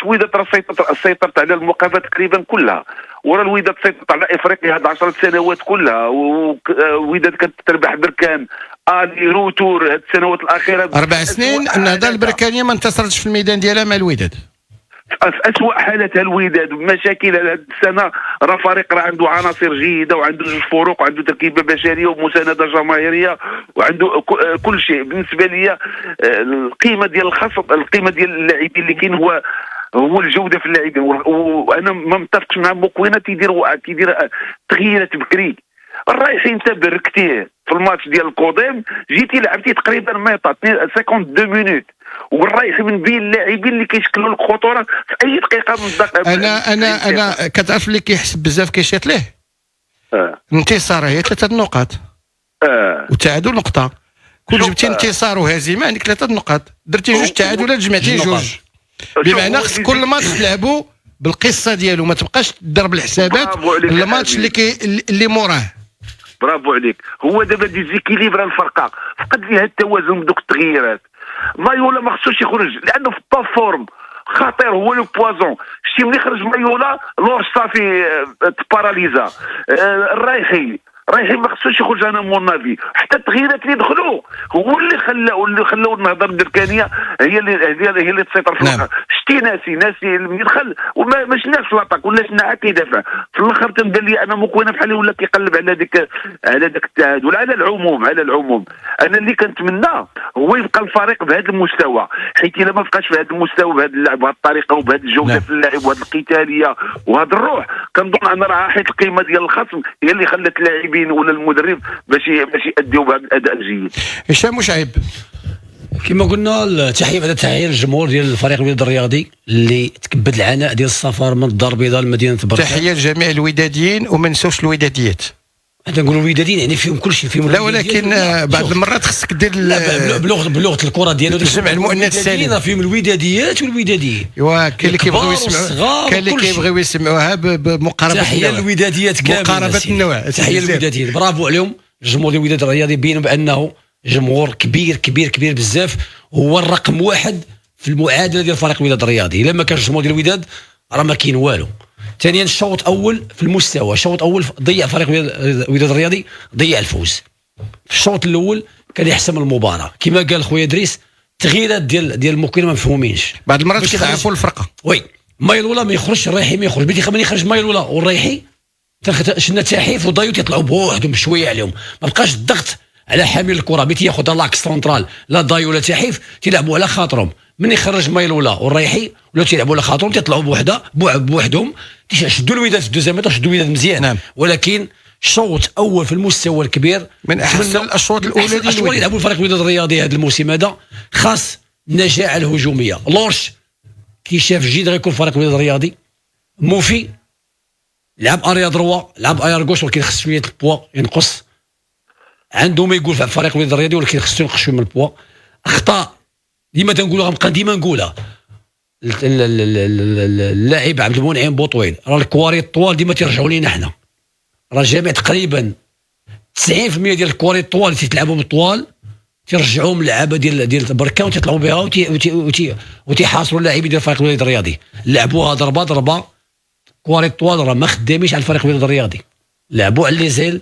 الوداد راه سيطرت على الموقفات تقريبا كلها، ورا الوداد سيطرت على افريقيا هاد 10 سنوات كلها، والوداد كانت تربح بركان الي روتور هاد السنوات الاخيره 4 سنين. النهضه البركانيه ما انتصرتش في الميدان ديالها مع الوداد. في اسوء حالاتها الوداد بمشاكل هذه السنه، راه فريق راه عنده عناصر جيده وعنده جوج فروق وعنده تركيبه بشريه ومسانده جماهيريه وعنده كل شيء. بالنسبه لي القيمه ديال الخصم، القيمه ديال اللاعبين اللي كاين هو الجوده في اللاعبين. وانا ما متفقش مع مكوينه تيدير تغييرات بكري. الرايحين انت بركتيه في الماتش ديال القديم، جيتي لعبتي تقريبا ميطا 52 مينوت، والرايح من بين اللاعبين اللي كيشكلوا لك خطوره في اي دقيقه من الدقائق. انا كتعرف اللي كيحسب بزاف كيشيط ليه انتصار هي 3 نقاط وتعادل نقطه. كل جبتي انتصار وهزيمه عندك 3 نقاط، درتي جوج تعادلات جمعتي جوج. بمعنى خص كل ماتش تلعبوا بالقصه ديالو، ما تبقاش تضرب الحسابات الماتش اللي موراه. برافو عليك. هو دابا ديزيكيليبر الفرقه، فقد فيها التوازن بدوك التغييرات. مايولا ما خصوش يخرج لانه في الطاب فورم خطير، هو لو بوازون. شتي ملي خرج مايولا لورج صافي تباراليزا. الرايحي ما خصوش يخرج، انا مون نافي. حتى التغييرات اللي دخلوا هو اللي خلاو النهضه البركانيه هي اللي تسيطر في الاخر. شتي ناسي ملي دخل وما شناش لاطاك ولا شنا كيدافع في الاخر. تنبان لي انا مكوينه بحال ولا كيقلب على داك التعادل. على العموم انا اللي كنتمنى هو يبقى الفريق بهذا المستوى، حيت الا ما بقاش بهذا المستوى بهذا اللعب بهذه الطريقه وبهذه الجوده في اللعب وهذه القتاليه وهذا الروح، كنظن ان راه حيت القيمه ديال الخصم هي اللي خلت اللاعبين ولا المدرب باش يأديوا بهذا الاداء الجيد. هشام مشعب، كما قلنا تحيه الجمهور ديال الفريق الوداد الرياضي اللي تكبد العناء ديال السفر من الدار البيضاء لمدينه بركان. تحيه لجميع الوداديين وما نساوش الوداديات. حتى نقولوا الوداديين يعني فيهم كل شيء، فيهم لا ولكن بعض المرات خصك دير بلغه الكره ديالو جمع المؤنث السالم. فيهم الوداديات والوداديين. ايوا كاين اللي كيبغيو يسمعوا، كاين اللي كيبغيو يسمعوها بمقاربه تحيه الوداديات كامل، مقاربه النوع. تحيه الوداديين، برافو عليهم. الجمهور ديال الوداد الرياضي بينوا بانه جمهور كبير بزاف، هو الرقم 1 في المعادله ديال فريق الوداد الرياضي. الا ما كانش الجمهور ديال الوداد راه ما كاين والو. ثانيا الشوط الاول في المستوى، الشوط الاول ضيع فريق الوداد الرياضي، ضيع الفوز. في الشوط الاول كان يحسم المباراه كما قال خويا دريس. التغييرات ديال المكوينه ما مفهومينش، بعض المرات كيضعفوا الفرقه. وي مايلولا ما يخرجش، الرايحي ما يخرج. بدي خليني يخرج مايلولا والرايحي شنا تحيف وضيو تيطلعوا بوحدهم بشويه عليهم، ما بقاش الضغط على حامل الكره. بيتي ياخذ لاكس سنترال لا ضايو ولا تحيف تيلعبوا على خاطرهم. من يخرج مايلولا والرايحي ولا تيلعبوا على خاطرهم تيطلعوا بوحدهم تيشدوا الوداد في الدوزيام، شدوا الوداد مزيان. نعم. ولكن شوط اول في المستوى الكبير من احسن الاشواط الاولى ديال الاشواط اللي يلعبوا الفريق الوداد الرياضي هذا الموسم هذا، خاص النجاعه الهجوميه. لورش كي شاف جيد غيكون فريق الوداد الرياضي موفي، لعب اريا دروا، لعب ايار غوش، ولكن خص شويه البوا ينقص. عنده ما يقول في فريق الوداد الرياضي، ولكن خصو ينقص شويه من البوا. اخطاء ديما تنقولها، غنبقى ديما نقولها. اللاعب عبد المنعم بوطويل راه الكواري الطوال ديما تيرجعوا لينا حنا. راه جامع تقريبا 90% ديال الكواري الطوال اللي تيتلعبوا بالطوال تيرجعوهم للعابه ديال بركان وتيطلعوا بها وتيحاصروا اللاعبين ديال الفريق الوداد الرياضي. لعبوها ضربه كواري الطوال راه ما خداميش على الفريق الوداد الرياضي. لعبوا على لي زيل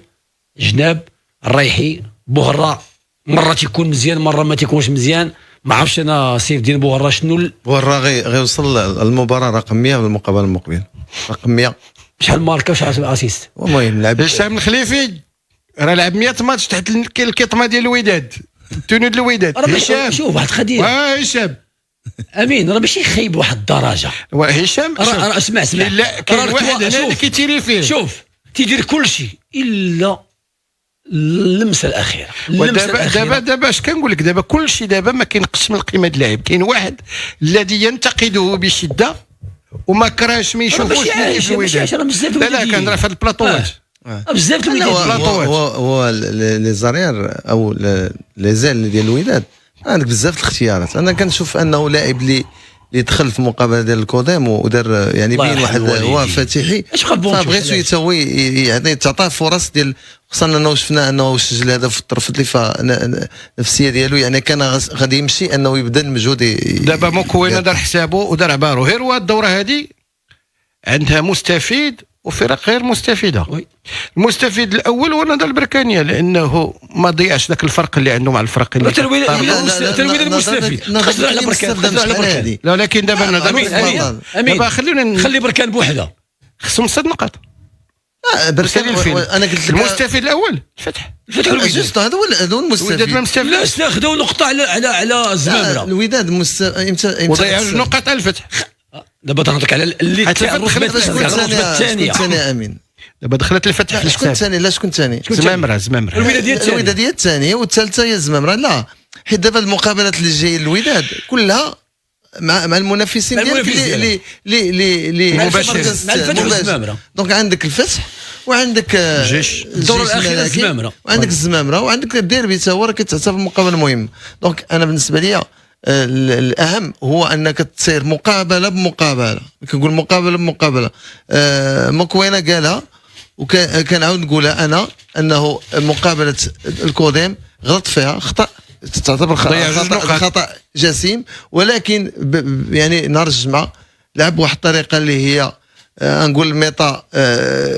جناب الرايحي بوهرة، مره تيكون مزيان مره ما تيكونش مزيان. ما عرفتش انا سيف ديال بوهرة شنو. بوهرة غيوصل المباراه رقم 100 في المقابله المقبل، رقم 100. شحال ماركه وشحال اسيست. المهم لعب هشام الخليفي راه لعب 100 ماتش تحت الكيطمه ديال الوداد، التوني ديال الوداد. هشام شوف واحد القضيه. هشام امين راه ماشي خايب واحد الدرجه. هشام اسمع لا كاين واحد هنا اللي كيتيري فيه. شوف تيدير كل شيء الا اللمسه الاخيره. دابا اش كنقول لك، دابا كل شيء دابا ما كينقصش من قيمه اللاعب. كاين واحد الذي ينتقده بشده وما كراهش ما يشوفوش في الوداد. لا كان راه في هاد البلاطوات بزاف البلاطوات. هو لي زارير او لي زيل ديال الوداد عندك بزاف الاختيارات. انا كنشوف انه لاعب اللي اللي دخل في مقابله ديال الكودام ودار يعني بين واحد هو فاتحي، فبغيتو يتوي يعني تعطاه فرص ديال، خصنا انه شفنا انه سجل هذا في الطرف النفسيه ديالو، يعني كان غادي يمشي انه يبدا المجهود. دابا موكوينه دار حسابه ودار عبارو، غير هو الدوره هذه عندها مستفيد وفرق غير مستفيده. المستفيد الاول هو نضال البركانيه، لانه ما ضيعش ذاك الفرق اللي عنده مع الفرق اللي تلويد المستفيد خسر على بركان. لا لكن دابا دابا خلي بركان بوحده خصهم 6 نقاط. بركان انا قلت لك المستفيد الاول الفتح جوست هذا هو المستفيد. لا استخدموا نقطه على الزمامره. الوداد امتى وضيعوا نقاط على الفتح. دابا تنهضرك على اللي دخلت الثانيه امين. دابا دخلت الفتح. شكون الثاني؟ لا شكون الثاني؟ زمامره. الوداديه الثانيه والثالثه هي الزمامره. لا حيت دابا المقابلات اللي جايه الوداد كلها مع المنافسين ديالك اللي مباشر. دونك عندك الفتح وعندك الدور الاخير الزمامره وعندك الزمامره وعندك الديربي حتى هو راه كيتعتبر مقابله مهمه. دونك انا بالنسبه لي الاهم هو انك تصير مقابله بمقابله. كنقول مقابله بمقابله. مكوينه قالها وكنعاود نقولها انا، انه مقابله الكودام غلط فيها خطا، تعتبر خطا جسيم، ولكن يعني نهار الجمعه لعب واحد الطريقه اللي هي نقول ميطا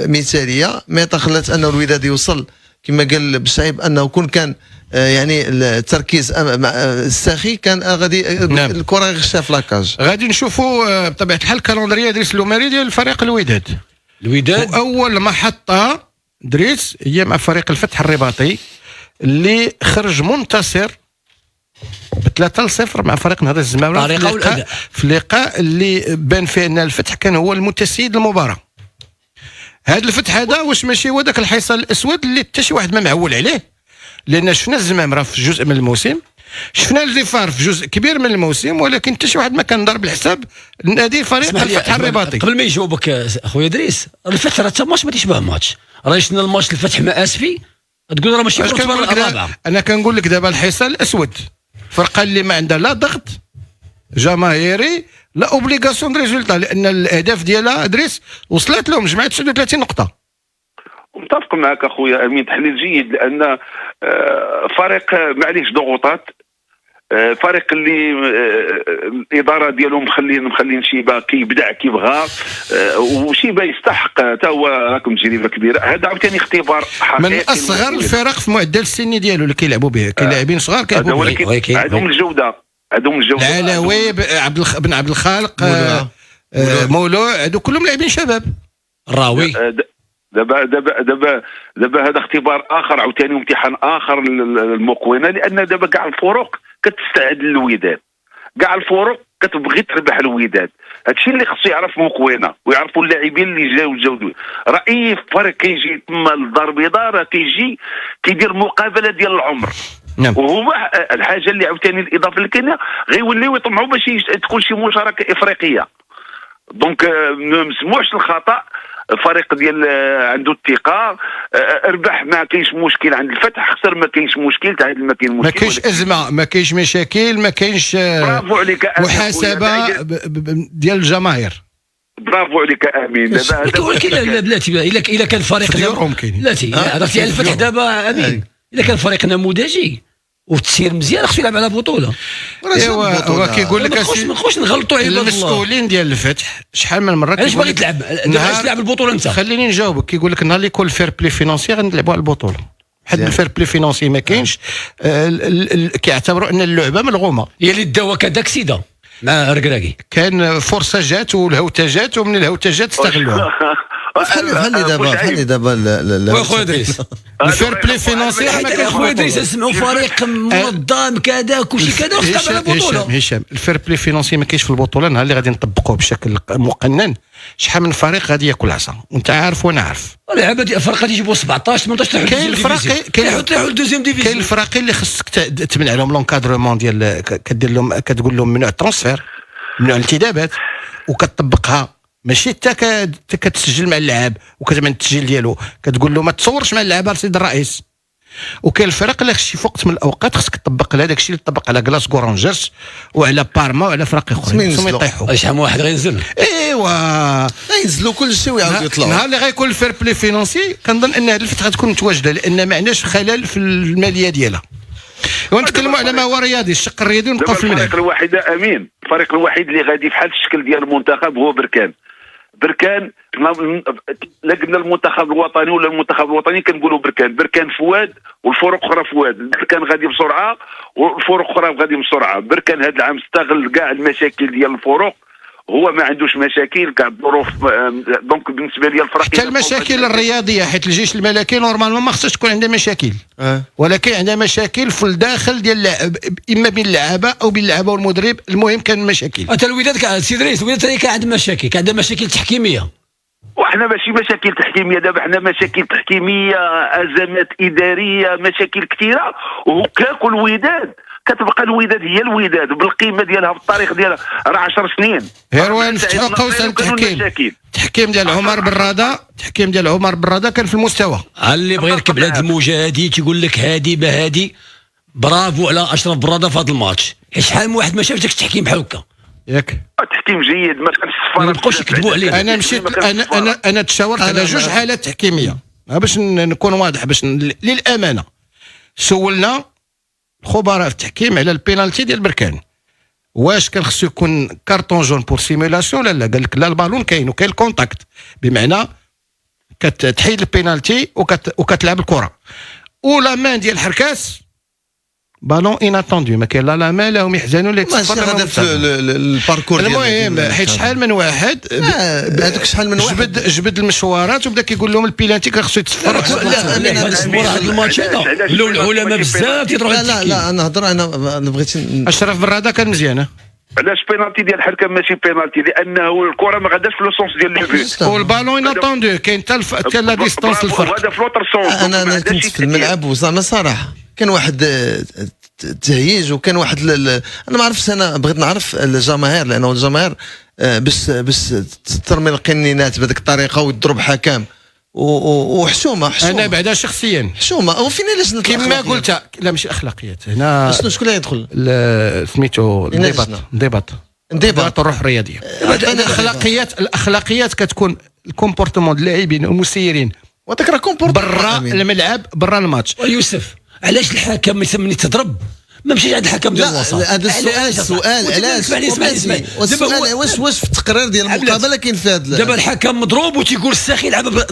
مثاليه، ميطا خلات انه الوداد يوصل كما قال بشعيب، انه كان يعني التركيز الساخي كان غادي الكره غشها في لاكاج. غادي نشوفوا بطبيعه الحال كالندريه دريس لوماري ديال فريق الوداد. اول محطه دريس هي مع فريق الفتح الرباطي اللي خرج منتصر ب3-0 مع فريق نهضه الزمامره في اللقاء اللي بان فيه ان الفتح كان هو المتسيد المباراه. هذا الفتح هذا واش ماشي هو ذاك الحصان الاسود اللي حتى شي واحد ما معول عليه؟ لان شفنا الزمامره في جزء من الموسم، شفنا الظفار في جزء كبير من الموسم، ولكن حتى شي واحد ما كان ضرب الحساب نادي فريق الفتح الرباطي. قبل ما يجاوبك اخويا دريس، الفتح راه حتى ماتش ما تيشبه ماتش، راه شفنا الماتش الفتح مآسفي تقول راه ماشي الرابعه. انا كنقول لك دابا الحصان الاسود فرقه اللي ما عندها لا ضغط جماهيري لا اوبليغاسيون دو ريزولتا، لان الاهداف ديالها ادريس وصلت لهم، جمعت 39 نقطه. متفق معك اخويا امين، تحليل جيد، لان فريق معليش ضغوطات، فريق اللي الاداره ديالهم مخلين شيبه كيبدع كيبغى، وشيبه يستحق حتى هو راكم تجربه كبيره. هذا عاوتاني اختبار حقيقي من اصغر الفرق في معدل السني ديالو اللي كيلعبوا به، كلاعبين صغار كيلعبوا به. عندهم الجوده العلاوي بن عبد الخالق مولوع، هادو كلهم لاعبين شباب. الراوي دابا هذا اختبار اخر عاوتاني وامتحان اخر للمقوينه، لان دابا كاع الفرق كتستعد للوداد، كاع الفرق كتبغي تربح الوداد. هادشي اللي خصو يعرف مقوينه ويعرفوا اللاعبين اللي جاو راه اي فريق كيجي تما للدار البيضاء راه كيجي كيدير مقابله ديال العمر. وهو الحاجه اللي عاوتاني الاضافه اللي كاينه غيوليو يطمعوا باش تكون شي مشاركه افريقيه. دونك ما مسموحش الخطا، فريق ديال عنده الثقه، ربح ما كاينش مشكل عند الفتح، خسر ما كاينش مشكل، تعادل ما كاين مشكل، ما كاينش ازمه، ما كاينش مشاكل، ما كاينش برافو عليك محاسبه ديال الجماهير. برافو عليك امين. دابا ولكن بلاتي الا كان فريق بلاتي عرفتي على الفتح دابا امين، الا كان فريق نموذجي وتسير مزيان خصو يلعب على بطوله. ايوا هو كيقول لك ما نخش نغلطوا عباد الله. المسؤولين ديال الفتح شحال من مره علاش باغي تلعب؟ علاش تلعب البطوله انت؟ خليني نجاوبك. كيقول لك نهار اللي يكون الفير بلي فينونسي غنلعبوا على البطوله، حد الفير بلي فينونسي ما كاينش. كيعتبروا ان اللعبه ملغومه. هي اللي داوا كداك سيده مع ركراكي، كان فرصه جات والهوته جات، ومن الهوته استغلوها. فهمني دابا خويا دريس الفير بلي فينونسي ما كاينش. خويا دريس اسمعوا فريق منظم كذا كلشي كذا وخدام على البطوله. هشام الفير بلي فينونسي ما كاينش في البطوله. نهار اللي غادي نطبقوه بشكل مقنن شحال من فريق غادي ياكل عصا، وانت عارف وانا عارف. اللعابه ديال الفرق غادي يجيبوا 17 18 كاين الفرق كيحطوا الدوزيام ديفيزيون. كاين الفرق اللي خصك تمنع لهم لونكادرومون ديال كدير لهم كتقول لهم ممنوع الترانسفير، ممنوع الانتدابات، وكتطبقها. ماشي حتى كتسجل مع اللاعب وكتعمل التسجيل ديالو كتقول له ما تصورش مع اللاعب سيد الرئيس. وكاين الفرق اللي شي وقت من الاوقات خصك تطبق على داك الشيء اللي طبق على غلاسكو رانجرز وعلى بارما وعلى فرق اخرين ثم يطيحوا. شحال من واحد غينزل ايوا ينزلوا كل شيء ويعاودوا يطلعوا. نهار اللي غيكون الفير بلاي فينونسي كنظن ان هذه الفتره غتكون متواجده لان ما عندناش خلل في الماليه ديالها. ونتكلموا على ما هو رياضي، الشق الرياضي ونبقاو في الملعب. الفريق الوحيد امين، الفريق الوحيد اللي غادي بحال الشكل ديال المنتخب هو بركان. لا قلنا المنتخب الوطني ولا المنتخب الوطني كنقولوا بركان فواد والفرق اخرى فواد. بركان غادي بسرعه والفرق اخرى غادي بسرعه. بركان هذا العام استغل كاع المشاكل ديال الفرق، هو ما عندوش مشاكل كاع الظروف. دونك بالنسبه لي الفرق حتى المشاكل الرياضيه، حيت الجيش الملكي نورمالمون ما خصهاش تكون عنده مشاكل، ولكن عندها مشاكل في الداخل ديال اللعب، اما بين اللعابه او بين اللعابه والمدرب. المهم كان مشاكل. حتى الوداد سي دريس، الوداد كان عنده مشاكل، كان عنده مشاكل تحكيميه. وحنا ماشي مشاكل تحكيميه دابا، حنا مشاكل تحكيميه، ازمات اداريه، مشاكل كثيره. وهكاك الوداد كتبقى الوداد هي الوداد بالقيمه ديالها بالتاريخ ديالها راه 10 سنين. هروان نفتحوا قوس على التحكيم ديال عمر بالرضا. التحكيم ديال عمر بالرضا كان في المستوى. اللي بغى يركب على هذه الموجه هذه تيقول لك هادي بهادي، برافو على اشرف بالرضا في هذا الماتش. شحال من واحد ما شاف داك التحكيم بحال هكا ياك. التحكيم جيد، ما كانش الصفاره ما يبقاوش يكذبوا عليه. انا مشيت انا تشاورت على جوج حالات تحكيميه باش نكون واضح، باش للامانه سولنا خبراء في التحكيم على البينالتي ديال بركان، واش كان خصو يكون كارطون جون بور سيمولاسيون لا قال لك لا، البالون كاين وكاين الكونتاكت، بمعنى كتحيد البينالتي وكتلعب الكره. ولا مان ديال حركاس بالون اناتوندو، ما كاين لا مان لا هم يحزنوا لا يتصفر هذا في الباركور. المهم حيت شحال من واحد هذوك شحال من واحد جبد المشوارات وبدا كيقول لهم البيلانتي كان خصو يتصفر. لا هذا الماتش هذا ولاو العلماء بزاف تيروحوا لا انا هضر، انا بغيت اشرف بالرضا كان مزيان. علاش بينالتي ديال الحكم ماشي بينالتي؟ لانه الكره ما غاداش في لو سونس ديال لو بوت، والبالون اناتوندو كاين حتى لا ديستانس الفرق. هذا في لوتر سونس. انا كنت في الملعب وزعما صراحه كان واحد تهييج، وكان واحد انا ما عرفتش، انا بغيت نعرف الجماهير، لانه الجماهير باش ترمي القنينات بهذيك الطريقه وتضرب حكام وحشومه. انا بعدا شخصيا حشومه. وفين علاش كما قلت لا ماشي اخلاقيات هنا. شكون اللي يدخل سميتو انضباط الروح الرياضيه. الاخلاقيات كتكون الكومبورتمون ديال اللاعبين والمسيرين وهذاك راه كومبورتمون برا الملعب برا الماتش. يوسف علاش الحكم ملي تضرب ما مشيش عند الحكم ديال الوسط؟ هذا السؤال علاش؟ اسمعني السؤال واش في التقرير ديال المقابله كاين في هذا؟ دابا الحكم مضروب وتيقول الساخي يلعب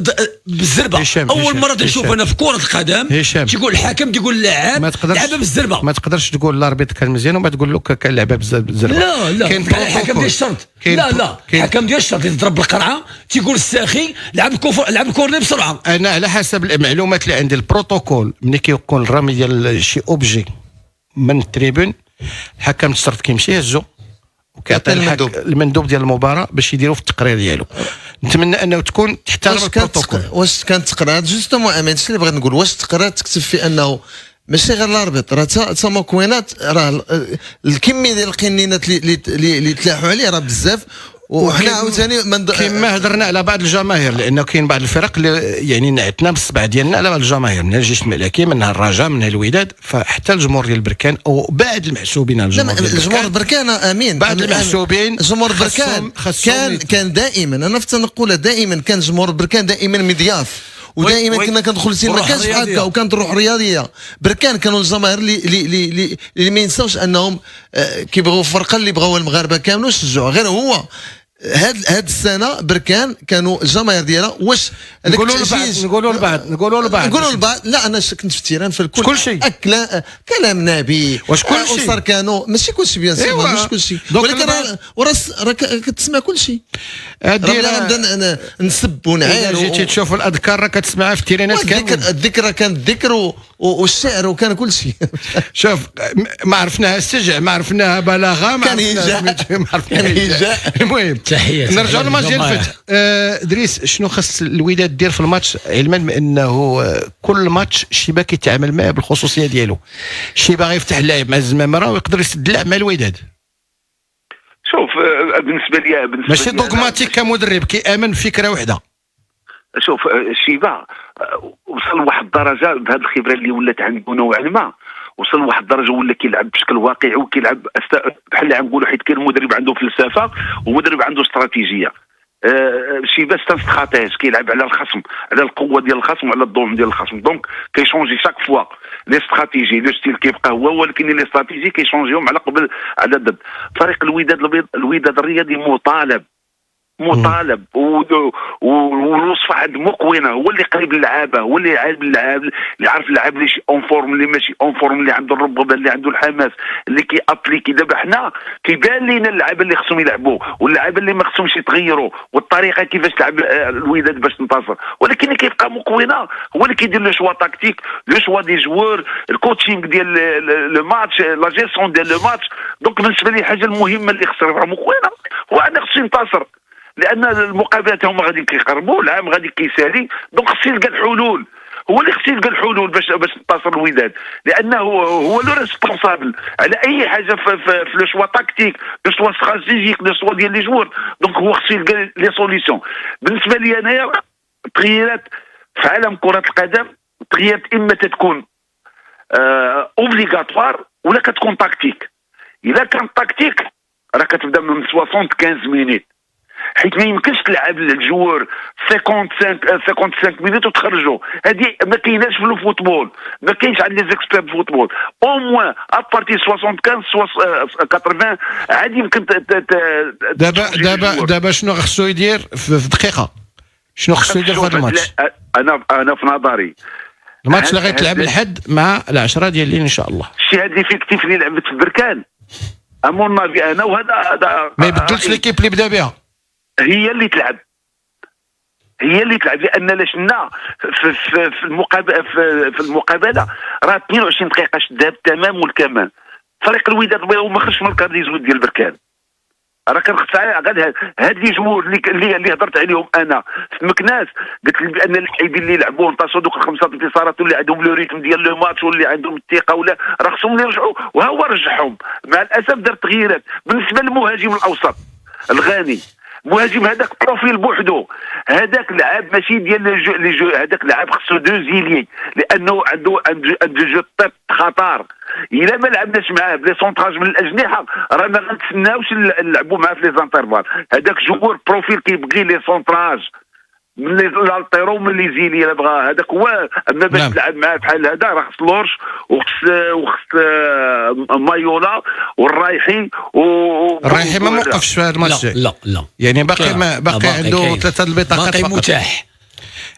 بالزربه. اول مره تنشوف انا في كره القدم تيقول الحكم تيقول اللاعب لعب بالزربه. ما تقدرش تقول الاربيط كان مزيان وما تقول له كان لعبها بالزربه. لا كاين الحكم ديال الشرط. لا الحكم ديال الشرط يضرب بالقرعه تيقول الساخي لعب الكورني بسرعه. انا على حسب المعلومات اللي عندي البروتوكول ملي كيكون الرمي ديال شي اوبجي من التريبون، الحكم الشرط كيمشي يهزو وكيعطي المندوب ديال المباراه باش يديروا في التقرير ديالو. نتمنى انه تكون تحترم البروتوكول. واش كان التقرير جوستومون امين اللي بغيت نقول، واش التقرير تكتب فيه انه ماشي غير الاربيط، راه تا مكونات، راه الكميه ديال القنينات اللي تلاحوا عليه راه بزاف. وحنا عاوتاني كما هضرنا على بعض الجماهير، لانه كاين بعض الفرق اللي يعني نعتنا بالصبع ديالنا على بعض الجماهير، من الجيش الملكي، منها الرجاء، منها الوداد، فحتى الجمهور ديال بركان او بعض المحسوبين على الجمهور بركان امين، بعض المحسوبين جمهور بركان كان دائما، انا فت نقولها دائما، كان جمهور بركان دائما مضياف، ودائما كنا كندخل سين ما كانش هكا، وكانت الروح الرياضيه. بركان كانوا الجماهير اللي ما ينساوش انهم كيبغوا الفرقه اللي بغاوها المغاربه كاملين وشجعوا. غير هو هاد السنه بركان كانوا الجماهير ديالها واش نقولوا البعض لا انا كنت في التيران في كل شيء كلام نبي واش كل شيء صار كانوا ماشي كل شيء بيان سور ماشي كل شيء، ولكن راه كتسمع كل شيء. نبدا نسب ونعاير جيتي تشوف الاذكار راه كتسمعها في التيرانات كامل. الذكرى كان الذكر والشعر وكان كل شيء. شوف ما عرفناها السجع، ما عرفناها بلاغه، ما عرفناها المهم نرجعوا للماتش ديال الفتح. دريس، شنو خص الوداد دير في الماتش، علما بانه كل ماتش شيبا كيتعامل معاه بالخصوصيه ديالو؟ شيبا غيفتح اللعب مع الزمامره ويقدر يسد اللعب مع الوداد. شوف بالنسبه لي ماشي دوغماتيك كمدرب كيامن بفكره وحده. شوف شيبا وصل لواحد الدرجه بهذه الخبره اللي ولات عنده نوعا ما، وصل لواحد الدرجه ولا كيلعب بشكل واقعي وكيلعب بحال اللي غنقولوا، حيت كاين مدرب عنده فلسفه ومدرب عنده استراتيجيه. شيبا ستان استراتيج كيلعب على الخصم، على القوه ديال الخصم وعلى الظلم ديال الخصم، دونك كيشونجي شاك فوا لي استراتيجي. لو ستيل كيبقى هو، ولكن لي استراتيجي كيشونجيهم على قبل على ضد. فريق الوداد الرياضي مطالب والوصفه عند مكونه، هو اللي قريب للعابه، هو اللي عارف اللعاب، اللي عارف اللعاب اللي شي اون فورم اللي ماشي اون فورم، اللي عنده الرغبه اللي عنده الحماس، اللي كيابليكي. دابا حنا كيبان لينا اللعابه اللي خصهم يلعبوا واللعابه اللي ما خصهمش يتغيروا، والطريقه كيفاش تلعب الوداد باش تنتصر. ولكن اللي كيبقى مكونه هو اللي كيدير لو شوا تاكتيك، لو شوا دي جوار، الكوتشينغ ديال لو ماتش، لا جيستيون ديال لو ماتش. دونك بالنسبه لي الحاجه المهمه اللي خصها يبقى مكونه هو انا خصو ينتصر، لان المقابلات هما غادي كيقربوا، العام غادي كيسالي. دونك خصو يلقى الحلول، هو اللي خصو يلقى الحلول باش تنتصر الوداد، لانه هو لو ريسبونسابل على اي حاجه في لو شوا تاكتيك، لو شوا استراتيجيك، لو شوا ديال لي جوار. دونك هو خصو يلقى لي سوليسيون. بالنسبه لي انايا التغييرات في عالم كره القدم، التغييرات اما تكون اوبليغاتوار ولا كتكون تاكتيك. اذا كان تاكتيك راه كتبدا من 75 مينيت، حيت ما يمكنش تلعب الجوار 55 مينوت وتخرجوا. هذه ما كايناش في الفوتبول، ما كاينش عند لي زيكسبير في الفوتبول. او موان ابارتي 75 80 عادي يمكن دابا شنو خصو يدير في دقيقه؟ شنو خصو يدير في هذا الماتش؟ انا في نظري الماتش اللي غيتلعب الحد مع العشرة ديال الليل ان شاء الله. شي هاد ليفيكتيف اللي لعبت في بركان امون نافي انا، وهذا ما يبدلش ليكيب اللي بدا بها، هي اللي تلعب لان لاشنا في المقابله راه 22 دقيقه شدها بالتمام والكمال. فريق الوداد ما خرجش من الكارديزود ديال بركان، راه كان خصها غير هاد لي جوور اللي هضرت عليهم انا في مكناس. قلت لك بان اللاعبين اللي لعبوا انتصروا دوك الخمسه انتصارات واللي عندهم لو ريتم ديال لو ماتش واللي عندهم الثقه ولا راه خصهم يرجعوا، وهو رجعهم. مع الاسف دار تغييرات. بالنسبه للمهاجم الاوسط الغاني، مهاجم هذاك بروفيل بوحدو، هذاك لعاب ماشي ديال لي جو، هذاك لعاب خصو دو زيلي، لانه عنده جو طيب خطر. الا ما لعبناش معاه بلي سونتراج من الاجنحه راه ما غنتسناوش نلعبوا معاه في لي زانترفال. هذاك جوور بروفيل كيبغي لي سونتراج من الالتيرو من لي زيلي، الا بغا هذاك هو. اما باش تلعب معاه بحال هذا راه خص لورش وخص مايولا والرايحي الرايحي ما موقفش في هذا الماتش. لا يعني باقي عنده 3 البطاقات باقي متاح.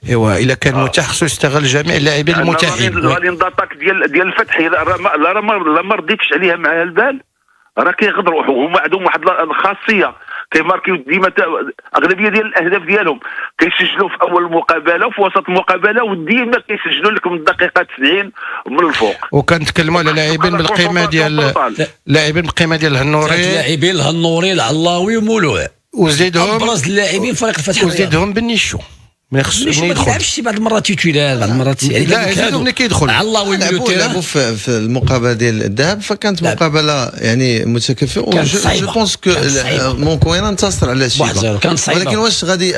ايوا الا كان متاح خصو يستغل جميع اللاعبين المتاحين. غادي نداتاك ديال الفتح لا ما رديتش عليها مع البال، راه كيغدروا هما عندهم واحد الخاصيه كيماركيو ديما اغلبيه ديال الاهداف ديالهم كيسجلوا في اول المقابله وفي وسط المقابله، وديما كيسجلوا لك من الدقيقه 90 من الفوق. وكنتكلموا على لاعبين بالقيمه ديال الهنوري، لاعبين الهنوري العلاوي ومولوع، وزيدهم ابرز اللاعبين فريق الفتح، وزيدهم بنيشو ما يخصش ما يلعبش بعض المرات تيتويلات، بعض المرات يعني لا زيدهم اللي كيدخل علاوي لعبوا في المقابله ديال الذهب، فكانت مقابله يعني متكافئه. جو بونس كو مونكوينا انتصر على شيبا، ولكن واش غادي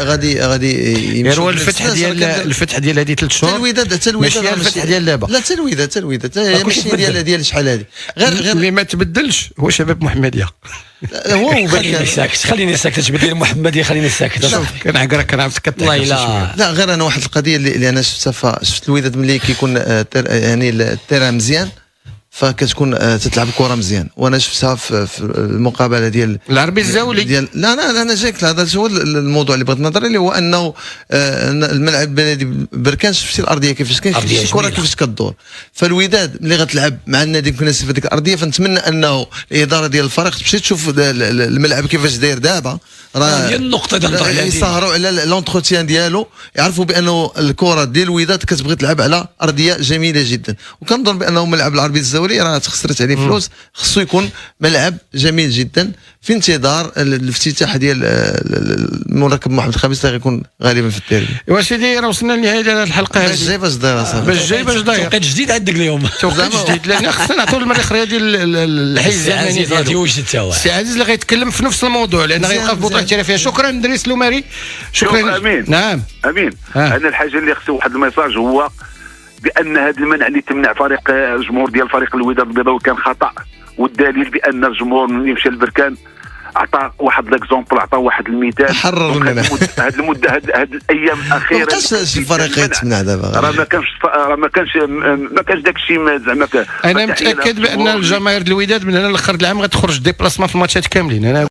يمشي هو الفتح ديال هذه 3 شهور. حتى الوداد ماشي الفتح ديال دابا، لا حتى الوداد ماشي ديال شحال هذه. غير اللي ما تبدلش هو شباب محمديه. هو خليني ساكت تبديل محمديه، خليني ساكت. شوف كنعرفك كتضحك. لا غير انا واحد القضيه اللي انا شفتها شفت الوداد ملي كيكون يعني التيران مزيان فكتكون تتلعب كره مزيان. وانا شفتها في المقابله ديال العربي الزاولي ديال لا انا جايك هذا هو الموضوع اللي بغيت نهضر عليه، هو انه الملعب بلدي بركان شفتي الارضيه كيفاش كاين، الكره كيفاش كدور. فالوداد ملي غتلعب مع النادي المناسب في هذيك الارضيه، فنتمنى انه الاداره ديال الفريق تمشي تشوف الملعب كيفاش داير دابا. هي النقطه اللي يسهروا على لونتروتيان ديالو، يعرفوا بانه الكره ديال الوداد كتبغي تلعب على ارضيه جميله جدا. وكنظن بانه ملعب العربي الزاولي الدولي راه تخسرت عليه فلوس. خصو يكون ملعب جميل جدا في انتظار الافتتاح ديال المركب محمد الخامس اللي غيكون غالبا في الديربي. ايوا سيدي راه وصلنا لنهايه هذه الحلقه باش جاي باش داير اصاحبي، باش جاي باش داير توقيت جديد عندك اليوم. توقيت جديد لان خصنا نعطيو المريخ ديال الحي الزمني ديالو السي عزيز اللي غيتكلم في نفس الموضوع لان غيبقى في بطوله احترافيه. شكرا دريس لوماري. شكرا. امين. نعم امين. انا الحاجه اللي خصو واحد الميساج هو بان هذا المنع اللي تمنع فريق الجمهور ديال فريق الوداد البيضاوي كان خطا، والدليل بان الجمهور ملي مشى للبركان عطى واحد ليكزومبل، عطى واحد المثال. حرر المنع. هذه المده هذه الايام الاخيره ما بقاش شي فريق يتمنع دابا، راه ما كانش داك الشيء زعما. انا متاكد بان الجماهير الوداد من هنا لاخر العام غتخرج ديبلاسمون في الماتشات كاملين. انا